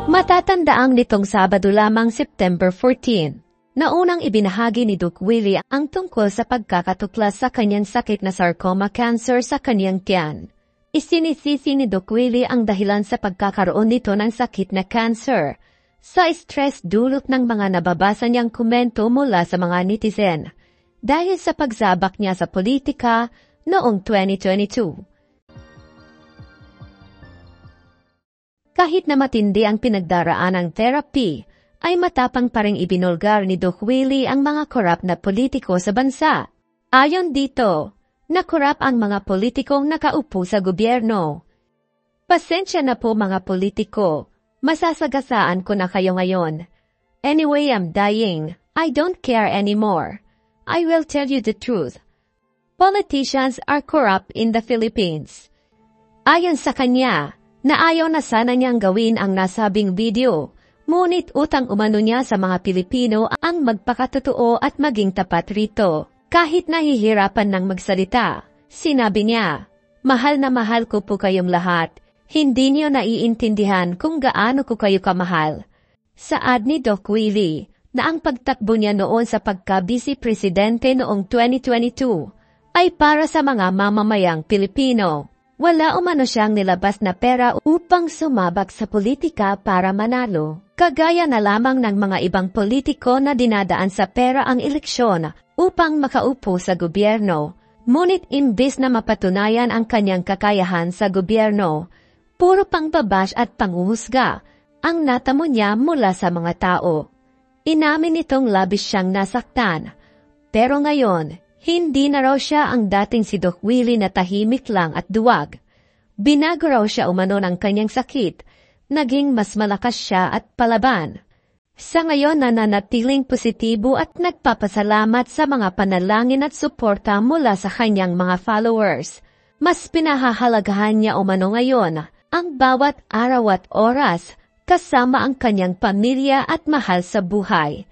Matatandaang nitong Sabado lamang September 14, na unang ibinahagi ni Doc Willie ang tungkol sa pagkakatuklas sa kanyang sakit na sarcoma cancer sa kanyang tiyan. Isinisisi ni Doc Willie ang dahilan sa pagkakaroon nito ng sakit na cancer sa stress dulot ng mga nababasa niyang komento mula sa mga netizen dahil sa pagsabak niya sa politika noong 2022. Kahit na matindi ang pinagdaraan ng therapy, ay matapang pa ring ibinulgar ni Doc Willie ang mga korap na politiko sa bansa. Ayon dito, na korap ang mga politikong nakaupo sa gobyerno. Pasensya na po mga politiko, masasagasaan ko na kayo ngayon. Anyway, I'm dying. I don't care anymore. I will tell you the truth. Politicians are corrupt in the Philippines. Ayon sa kanya, na ayaw na sana niyang gawin ang nasabing video, ngunit utang umano niya sa mga Pilipino ang magpakatotoo at maging tapat rito. Kahit nahihirapan ng magsalita, sinabi niya, mahal na mahal ko po kayong lahat, hindi niyo naiintindihan kung gaano ko kayo kamahal. Saad ni Doc Willie, na ang pagtakbo niya noon sa pagka-vice presidente noong 2022 ay para sa mga mamamayang Pilipino. Wala umano siyang nilabas na pera upang sumabak sa politika para manalo. Kagaya na lamang ng mga ibang politiko na dinadaan sa pera ang eleksyon upang makaupo sa gobyerno. Ngunit imbes na mapatunayan ang kanyang kakayahan sa gobyerno, puro pangbabash at panghuhusga ang natamo niya mula sa mga tao. Inamin nitong labis siyang nasaktan. Pero ngayon, hindi na raw siya ang dating si Doc Willie na tahimik lang at duwag. Binago raw siya umano ng kanyang sakit, naging mas malakas siya at palaban. Sa ngayon nananatiling positibo at nagpapasalamat sa mga panalangin at suporta mula sa kanyang mga followers. Mas pinahahalagahan niya umano ngayon ang bawat araw at oras kasama ang kanyang pamilya at mahal sa buhay.